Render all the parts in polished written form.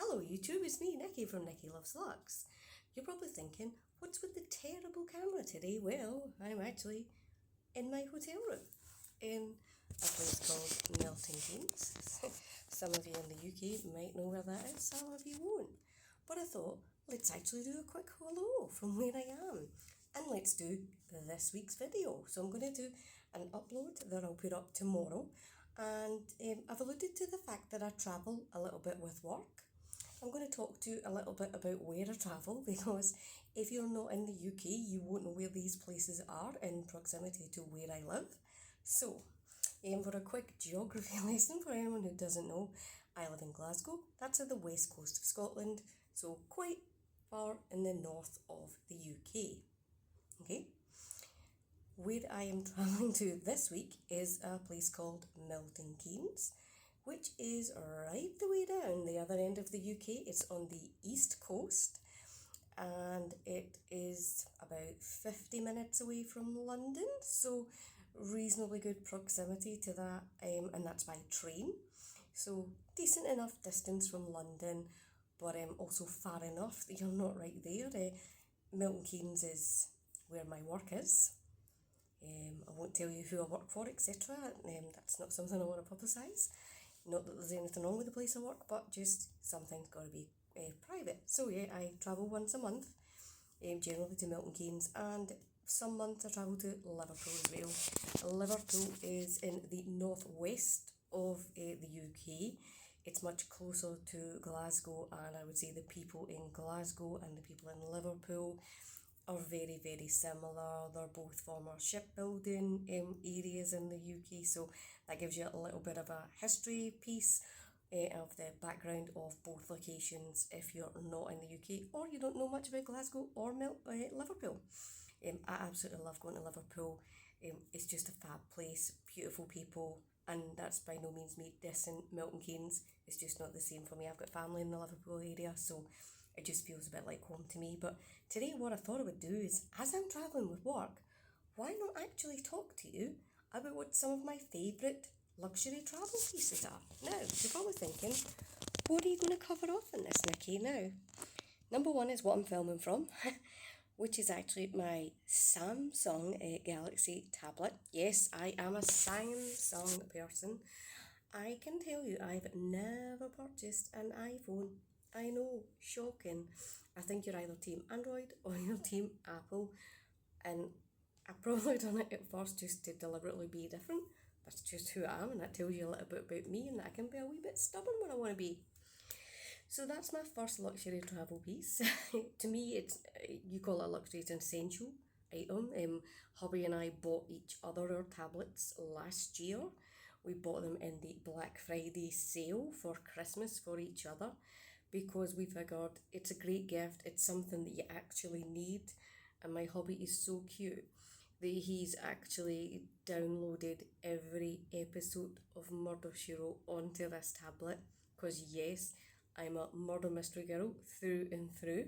Hello YouTube, it's me, Nikki from Nikki Loves Lux. You're probably thinking, what's with the terrible camera today? Well, I'm actually in my hotel room in a place called Milton Keynes. Some of you in the UK might know where that is, some of you won't. But I thought, let's actually do a quick hello from where I am. And let's do this week's video. So I'm going to do an upload that I'll put up tomorrow. And I've alluded to the fact that I travel a little bit with work. I'm going to talk to you a little bit about where I travel, because if you're not in the UK, you won't know where these places are in proximity to where I live. So, for a quick geography lesson for anyone who doesn't know, I live in Glasgow. That's at the west coast of Scotland, so quite far in the north of the UK. Okay? Where I am travelling to this week is a place called Milton Keynes, which is right the way down the other end of the UK. It's on the east coast and it is about 50 minutes away from London, so reasonably good proximity to that, and that's by train. So decent enough distance from London, but also far enough that you're not right there. Milton Keynes is where my work is. I won't tell you who I work for, etc. That's not something I want to publicise. Not that there's anything wrong with the place I work, but just something's got to be private. So yeah, I travel once a month, generally to Milton Keynes, and some months I travel to Liverpool as well. Liverpool is in the northwest of the UK. It's much closer to Glasgow, and I would say the people in Glasgow and the people in Liverpool are very, very similar. They're both former shipbuilding areas in the UK, so that gives you a little bit of a history piece of the background of both locations if you're not in the UK or you don't know much about Glasgow or Liverpool. I absolutely love going to Liverpool. It's just a fab place, beautiful people, and that's by no means me dissing Milton Keynes. It's just not the same for me. I've got family in the Liverpool area, so it just feels a bit like home to me. But today what I thought I would do is, as I'm travelling with work, why not actually talk to you about what some of my favourite luxury travel pieces are. Now, you're probably thinking, what are you going to cover off in this, Nikki? Now, number one is what I'm filming from, which is actually my Samsung Galaxy tablet. Yes, I am a Samsung person. I can tell you, I've never purchased an iPhone. I know, shocking. I think you're either team Android or you're team Apple, and I probably done it at first just to deliberately be different. That's just who I am, and that tells you a little bit about me, and that I can be a wee bit stubborn when I want to be. So that's my first luxury travel piece. To me, it's, you call it a luxury, it's an essential item. Hubby and I bought each other our tablets last year. We bought them in the Black Friday sale for Christmas for each other, because we figured it's a great gift, it's something that you actually need, and my hubby is so cute that he's actually downloaded every episode of Murder She Wrote onto this tablet, because yes, I'm a murder mystery girl through and through.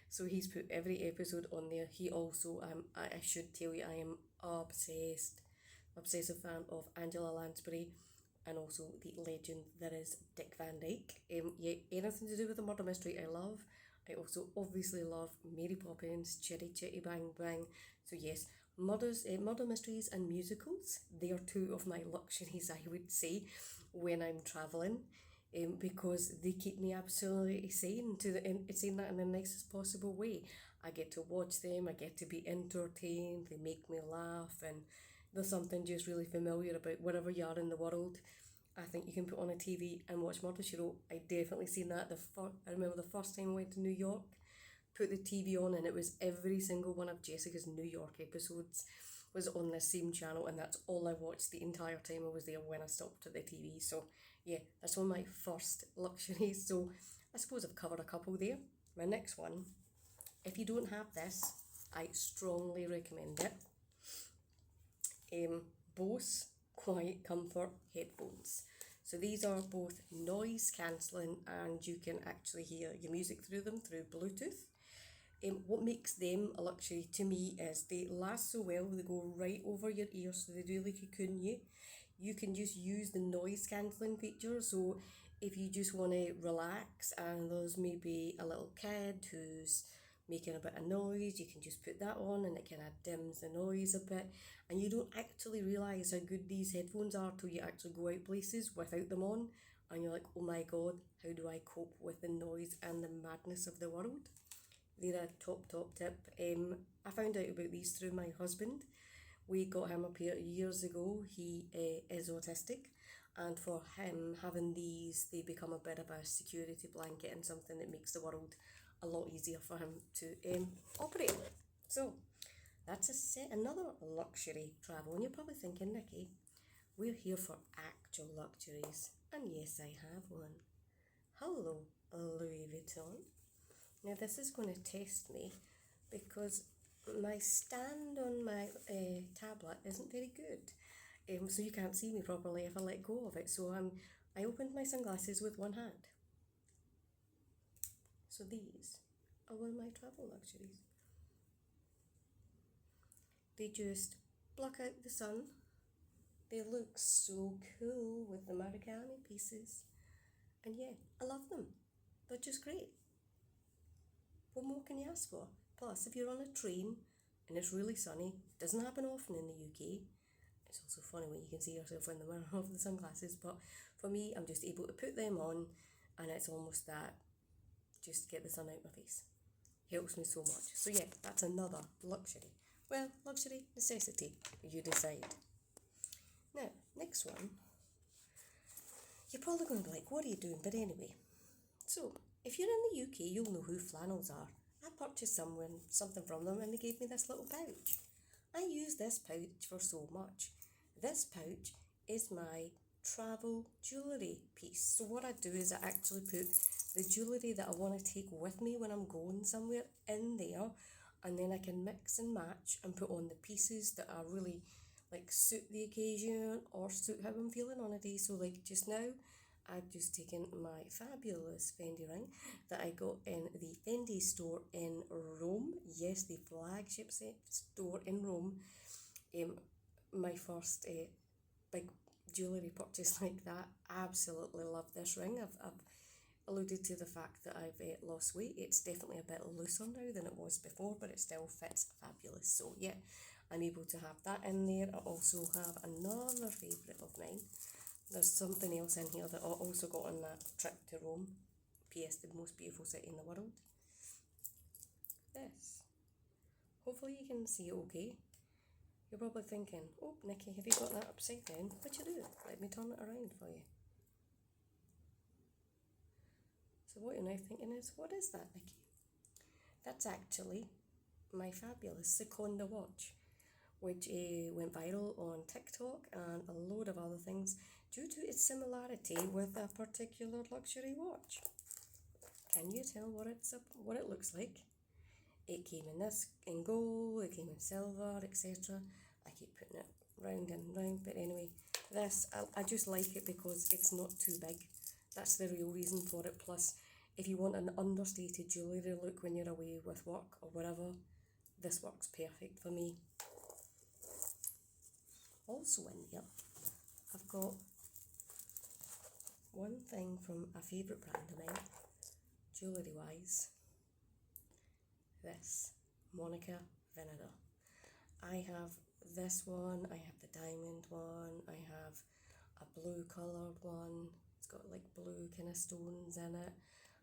So he's put every episode on there. He also, I should tell you, I am obsessive fan of Angela Lansbury, and also the legend that is Dick Van Dyke. Yeah, anything to do with a murder mystery I love. I also obviously love Mary Poppins, Chitty Chitty Bang Bang. So yes, murder mysteries and musicals, they are two of my luxuries, I would say, when I'm travelling, because they keep me absolutely sane, saying that in the nicest possible way. I get to watch them, I get to be entertained, they make me laugh, and there's something just really familiar about wherever you are in the world. I think you can put on a TV and watch Murder She Wrote. I definitely seen that. I remember the first time I went to New York, put the TV on, and it was every single one of Jessica's New York episodes was on the same channel, and that's all I watched the entire time I was there when I stopped at the TV. So yeah, that's one of my first luxuries. So I suppose I've covered a couple there. My next one, if you don't have this, I strongly recommend it. Bose Quiet Comfort headphones. So these are both noise cancelling, and you can actually hear your music through them through Bluetooth. What makes them a luxury to me is they last so well, they go right over your ears, so they do like a cocoon you. You can just use the noise cancelling feature, so if you just want to relax and there's maybe a little kid who's making a bit of noise, you can just put that on and it kind of dims the noise a bit, and you don't actually realise how good these headphones are till you actually go out places without them on, and you're like, oh my god, how do I cope with the noise and the madness of the world? They're a top tip. I found out about these through my husband. We got him a pair years ago. He is autistic, and for him, having these, they become a bit of a security blanket and something that makes the world a lot easier for him to operate. So that's another luxury travel. And you're probably thinking, Nikki, we're here for actual luxuries. And yes, I have one. Hello, Louis Vuitton. Now this is going to test me because my stand on my tablet isn't very good. So you can't see me properly if I let go of it. So I opened my sunglasses with one hand. So these are one of my travel luxuries. They just block out the sun. They look so cool with the Maricami pieces. And yeah, I love them. They're just great. What more can you ask for? Plus, if you're on a train and it's really sunny, it doesn't happen often in the UK. It's also funny when you can see yourself in the mirror of the sunglasses, but for me, I'm just able to put them on and it's almost that, just get the sun out my face. Helps me so much. So yeah, that's another luxury. Well, luxury, necessity, you decide. Now, next one. You're probably going to be like, what are you doing? But anyway, so if you're in the UK, you'll know who flannels are. I purchased something from them and they gave me this little pouch. I use this pouch for so much. This pouch is my travel jewellery piece. So what I do is I actually put the jewellery that I want to take with me when I'm going somewhere in there, and then I can mix and match and put on the pieces that are really like suit the occasion or suit how I'm feeling on a day. So like just now, I've just taken my fabulous Fendi ring that I got in the Fendi store in Rome. Yes, the flagship store in Rome. My first big jewellery purchase like that. Absolutely love this ring. I've alluded to the fact that I've lost weight. It's definitely a bit looser now than it was before, but it still fits fabulous. So yeah, I'm able to have that in there. I also have another favourite of mine. There's something else in here that I also got on that trip to Rome. P.S. the most beautiful city in the world. This. Hopefully you can see it okay. You're probably thinking, oh Nikki, have you got that upside down? What you do? Let me turn it around for you. So what you're now thinking is, what is that, Nikki? That's actually my fabulous Seconda watch, which went viral on TikTok and a load of other things due to its similarity with a particular luxury watch. Can you tell what it looks like? It came in gold, it came in silver, etc. I keep putting it round and round, but anyway, this, I just like it because it's not too big. That's the real reason for it. Plus, if you want an understated jewellery look when you're away with work or whatever, this works perfect for me. Also in here, I've got one thing from a favourite brand of mine, jewellery wise. This, Monica Vinader. I have this one, I have the diamond one, I have a blue coloured one. It's got like blue kind of stones in it.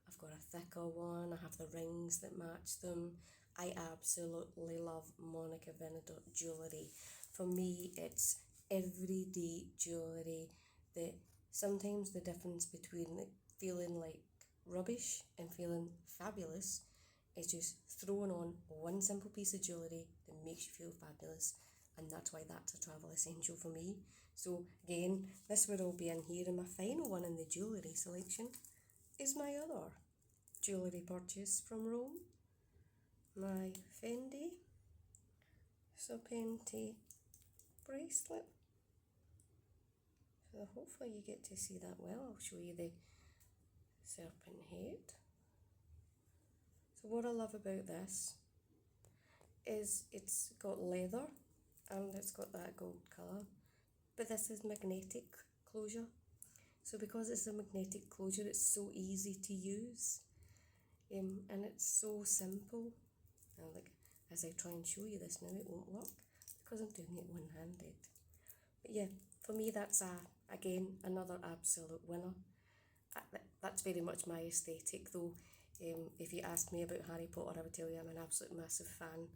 I've got a thicker one, I have the rings that match them. I absolutely love Monica Vinader jewellery. For me, it's everyday jewellery. Sometimes the difference between feeling like rubbish and feeling fabulous is just throwing on one simple piece of jewellery that makes you feel fabulous, and that's why that's a travel essential for me. So again, this would all be in here, and my final one in the jewellery selection is my other jewellery purchase from Rome, my Fendi Serpenti bracelet. So hopefully you get to see that well. I'll show you the serpent head. So what I love about this is it's got leather and it's got that gold colour, but this is magnetic closure. So because it's a magnetic closure, it's so easy to use, and it's so simple. And like, as I try and show you this now, it won't work because I'm doing it one-handed. But yeah, for me that's again another absolute winner. That's very much my aesthetic though. If you asked me about Harry Potter, I would tell you I'm an absolute massive fan.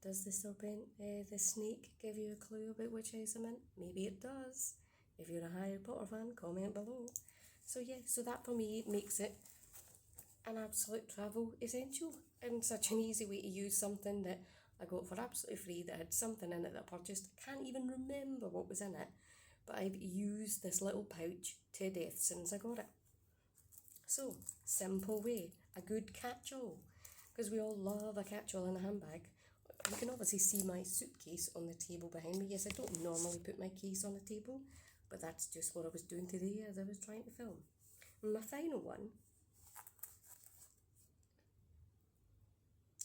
Does the serpent, the snake, give you a clue about which house I'm in? Maybe it does. If you're a Harry Potter fan, comment below. So yeah, so that for me makes it an absolute travel essential and such an easy way to use something that I got for absolutely free, that had something in it that I purchased. I can't even remember what was in it, but I've used this little pouch to death since I got it. So, simple way, a good catch-all, because we all love a catch-all in a handbag. You can obviously see my suitcase on the table behind me. Yes, I don't normally put my case on the table, but that's just what I was doing today as I was trying to film. And my final one,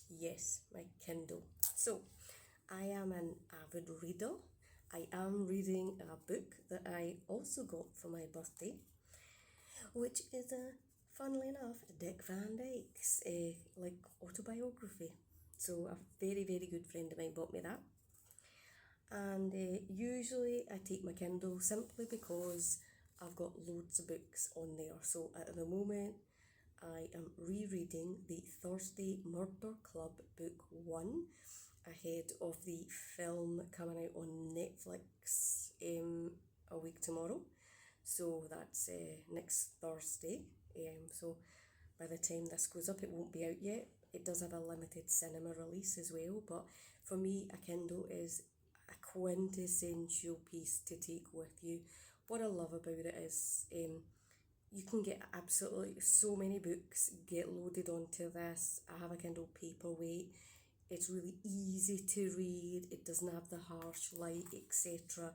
yes, my Kindle. So, I am an avid reader. I am reading a book that I also got for my birthday, which is funnily enough, Dick Van Dyke's like autobiography. So a very, very good friend of mine bought me that. And usually I take my Kindle simply because I've got loads of books on there. So at the moment I am rereading the Thursday Murder Club book 1 ahead of the film coming out on Netflix a week tomorrow. So that's next Thursday. So by the time this goes up, it won't be out yet. It does have a limited cinema release as well, but for me, a Kindle is a quintessential piece to take with you. What I love about it is you can get absolutely so many books get loaded onto this. I have a Kindle Paperweight. It's really easy to read. It doesn't have the harsh light, etc.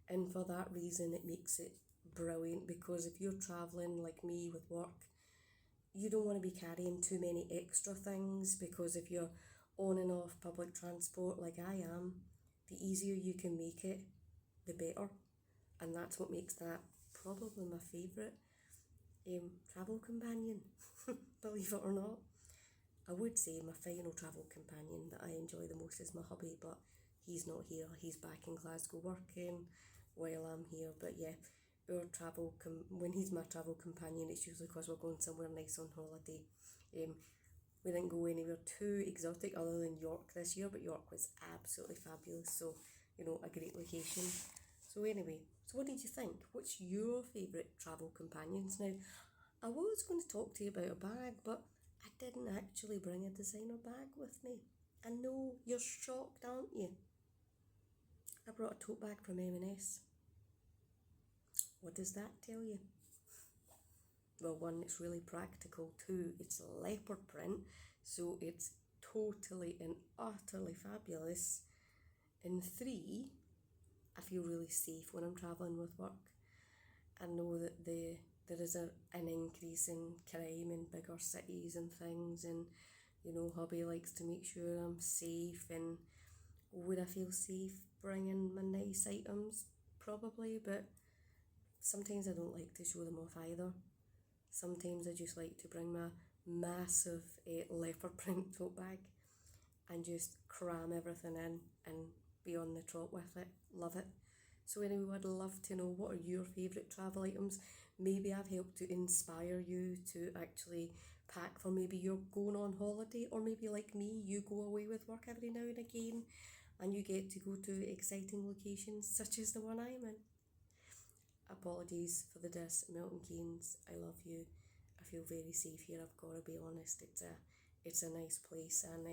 And for that reason, it makes it brilliant, because if you're traveling like me with work, you don't want to be carrying too many extra things, because if you're on and off public transport like I am, the easier you can make it, the better. And that's what makes that probably my favourite travel companion, believe it or not. I would say my final travel companion that I enjoy the most is my hubby, but he's not here. He's back in Glasgow working while I'm here. But yeah, our when he's my travel companion, it's usually because we're going somewhere nice on holiday. We didn't go anywhere too exotic other than York this year, but York was absolutely fabulous. So, you know, a great location. So anyway, so what did you think? What's your favourite travel companions? Now, I was going to talk to you about a bag, but I didn't actually bring a designer bag with me. I know you're shocked, aren't you? I brought a tote bag from M&S. What does that tell you? Well, one, it's really practical. Two, it's leopard print, so it's totally and utterly fabulous. And three, I feel really safe when I'm travelling with work. I know that there is an increase in crime in bigger cities and things, and you know, hubby likes to make sure I'm safe. And would I feel safe bringing my nice items? Probably, but sometimes I don't like to show them off either. Sometimes I just like to bring my massive leopard print tote bag and just cram everything in and be on the trot with it. Love it. So anyway, I'd love to know, what are your favourite travel items? Maybe I've helped to inspire you to actually pack for maybe you're going on holiday, or maybe like me, you go away with work every now and again and you get to go to exciting locations such as the one I'm in. Apologies for the diss, Milton Keynes, I love you. I feel very safe here, I've got to be honest. It's a nice place, and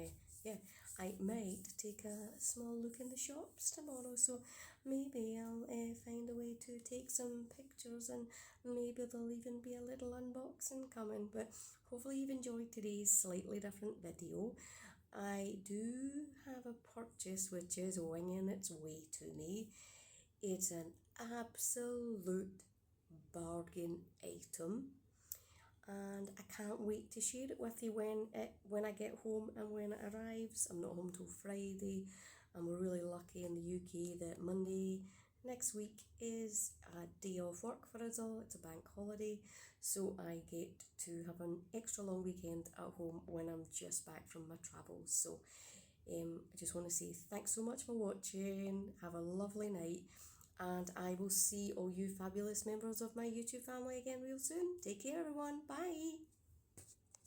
yeah, I might take a small look in the shops tomorrow, so maybe I'll find a way to take some pictures, and maybe there'll even be a little unboxing coming. But hopefully you've enjoyed today's slightly different video. I do have a purchase which is winging its way to me. It's an absolute bargain item, and I can't wait to share it with you when I get home and when it arrives. I'm not home till Friday, and we're really lucky in the UK that Monday, Next week is a day off work for us all. It's a bank holiday, so I get to have an extra long weekend at home when I'm just back from my travels. So I just want to say thanks so much for watching. Have a lovely night, and I will see all you fabulous members of my YouTube family again real soon. Take care, everyone. Bye.